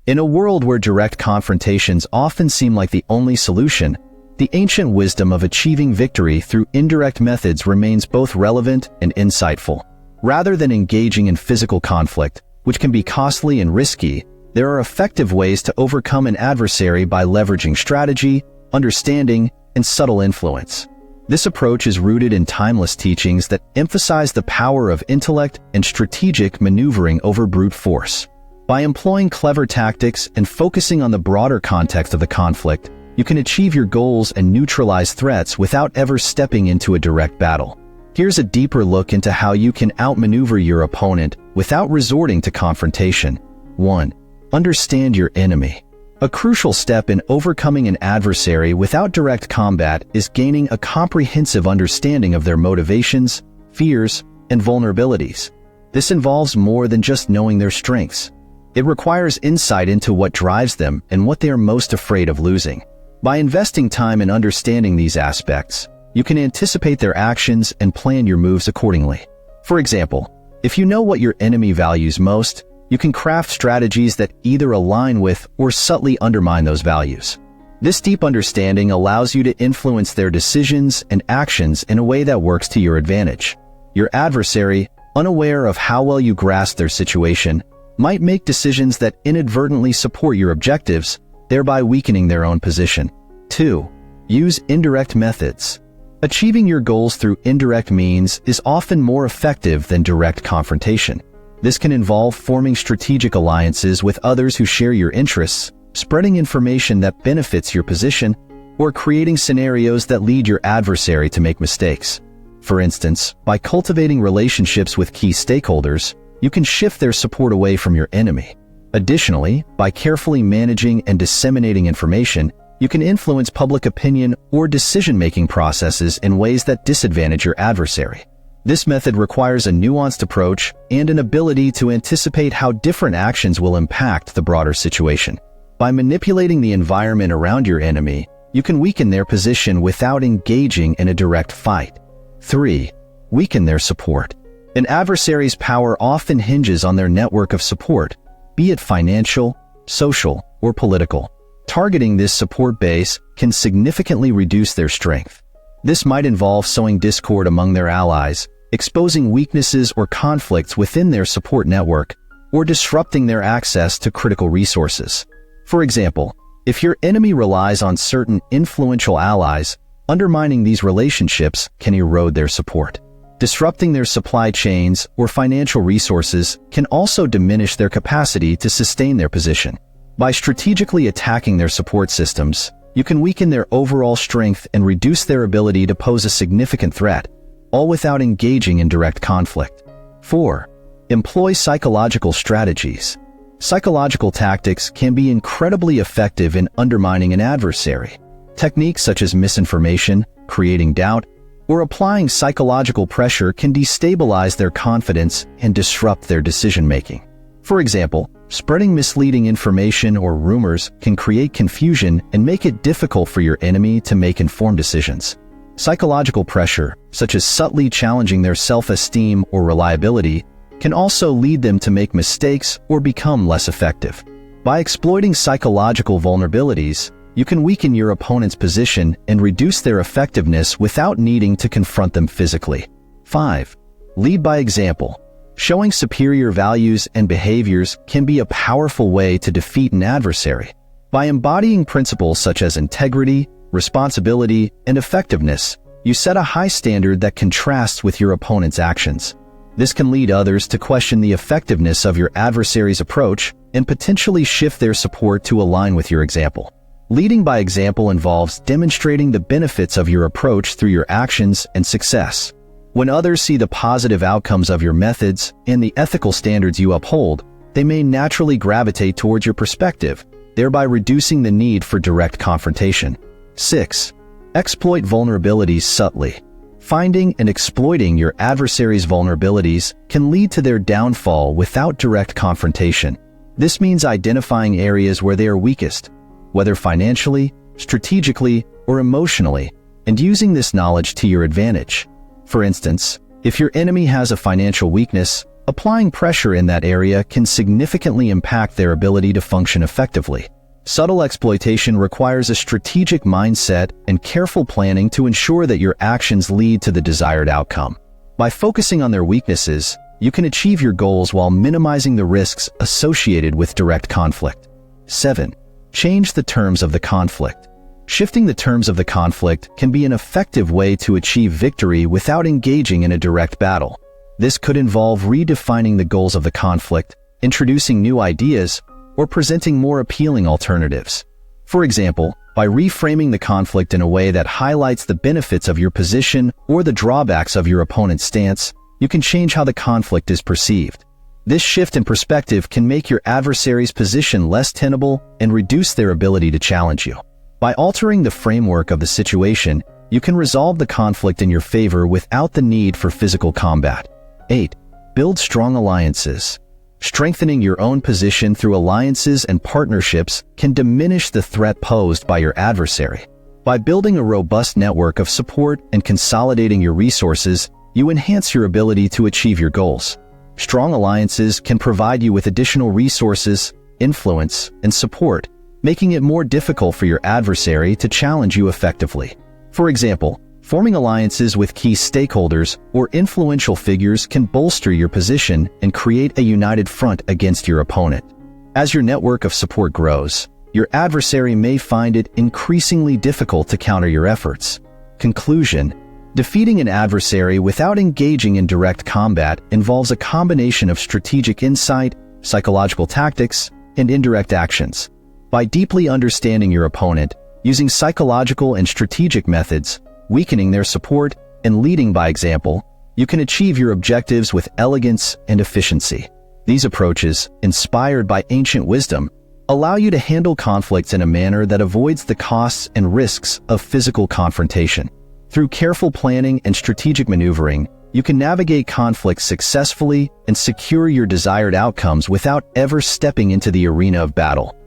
In a world where direct confrontations often seem like the only solution, the ancient wisdom of achieving victory through indirect methods remains both relevant and insightful. Rather than engaging in physical conflict, which can be costly and risky, there are effective ways to overcome an adversary by leveraging strategy, understanding, and subtle influence. This approach is rooted in timeless teachings that emphasize the power of intellect and strategic maneuvering over brute force. By employing clever tactics and focusing on the broader context of the conflict, you can achieve your goals and neutralize threats without ever stepping into a direct battle. Here's a deeper look into how you can outmaneuver your opponent without resorting to confrontation. 1. Understand your enemy. A crucial step in overcoming an adversary without direct combat is gaining a comprehensive understanding of their motivations, fears, and vulnerabilities. This involves more than just knowing their strengths. It requires insight into what drives them and what they are most afraid of losing. By investing time in understanding these aspects, you can anticipate their actions and plan your moves accordingly. For example, if you know what your enemy values most, you can craft strategies that either align with or subtly undermine those values. This deep understanding allows you to influence their decisions and actions in a way that works to your advantage. Your adversary, unaware of how well you grasp their situation, might make decisions that inadvertently support your objectives, thereby weakening their own position. 2. Use indirect methods. Achieving your goals through indirect means is often more effective than direct confrontation. This can involve forming strategic alliances with others who share your interests, spreading information that benefits your position, or creating scenarios that lead your adversary to make mistakes. For instance, by cultivating relationships with key stakeholders, you can shift their support away from your enemy. Additionally, by carefully managing and disseminating information, you can influence public opinion or decision-making processes in ways that disadvantage your adversary. This method requires a nuanced approach and an ability to anticipate how different actions will impact the broader situation. By manipulating the environment around your enemy, you can weaken their position without engaging in a direct fight. 3. Weaken their support. An adversary's power often hinges on their network of support, be it financial, social, or political. Targeting this support base can significantly reduce their strength. This might involve sowing discord among their allies, exposing weaknesses or conflicts within their support network, or disrupting their access to critical resources. For example, if your enemy relies on certain influential allies, undermining these relationships can erode their support. Disrupting their supply chains or financial resources can also diminish their capacity to sustain their position. By strategically attacking their support systems, you can weaken their overall strength and reduce their ability to pose a significant threat, all without engaging in direct conflict. 4. Employ psychological strategies. Psychological tactics can be incredibly effective in undermining an adversary. Techniques such as misinformation, creating doubt, or applying psychological pressure can destabilize their confidence and disrupt their decision-making. For example, spreading misleading information or rumors can create confusion and make it difficult for your enemy to make informed decisions. Psychological pressure, such as subtly challenging their self-esteem or reliability, can also lead them to make mistakes or become less effective. By exploiting psychological vulnerabilities, you can weaken your opponent's position and reduce their effectiveness without needing to confront them physically. 5. Lead by example. Showing superior values and behaviors can be a powerful way to defeat an adversary. By embodying principles such as integrity, responsibility, and effectiveness, you set a high standard that contrasts with your opponent's actions. This can lead others to question the effectiveness of your adversary's approach and potentially shift their support to align with your example. Leading by example involves demonstrating the benefits of your approach through your actions and success. When others see the positive outcomes of your methods and the ethical standards you uphold, they may naturally gravitate towards your perspective, thereby reducing the need for direct confrontation. 6. Exploit vulnerabilities subtly. Finding and exploiting your adversary's vulnerabilities can lead to their downfall without direct confrontation. This means identifying areas where they are weakest, whether financially, strategically, or emotionally, and using this knowledge to your advantage. For instance, if your enemy has a financial weakness, Applying pressure in that area can significantly impact their ability to function effectively. Subtle exploitation requires a strategic mindset and careful planning to ensure that your actions lead to the desired outcome. By focusing on their weaknesses, you can achieve your goals while minimizing the risks associated with direct conflict. 7. Change the terms of the conflict. Shifting the terms of the conflict can be an effective way to achieve victory without engaging in a direct battle. This could involve redefining the goals of the conflict, introducing new ideas, or presenting more appealing alternatives. For example, by reframing the conflict in a way that highlights the benefits of your position or the drawbacks of your opponent's stance, you can change how the conflict is perceived. This shift in perspective can make your adversary's position less tenable and reduce their ability to challenge you. By altering the framework of the situation, you can resolve the conflict in your favor without the need for physical combat. 8. Build strong alliances. Strengthening your own position through alliances and partnerships can diminish the threat posed by your adversary. By building a robust network of support and consolidating your resources, you enhance your ability to achieve your goals. Strong alliances can provide you with additional resources, influence, and support, making it more difficult for your adversary to challenge you effectively. For example, forming alliances with key stakeholders or influential figures can bolster your position and create a united front against your opponent. As your network of support grows, your adversary may find it increasingly difficult to counter your efforts. Conclusion: defeating an adversary without engaging in direct combat involves a combination of strategic insight, psychological tactics, and indirect actions. By deeply understanding your opponent, using psychological and strategic methods, weakening their support, and leading by example, you can achieve your objectives with elegance and efficiency. These approaches, inspired by ancient wisdom, allow you to handle conflicts in a manner that avoids the costs and risks of physical confrontation. Through careful planning and strategic maneuvering, you can navigate conflicts successfully and secure your desired outcomes without ever stepping into the arena of battle.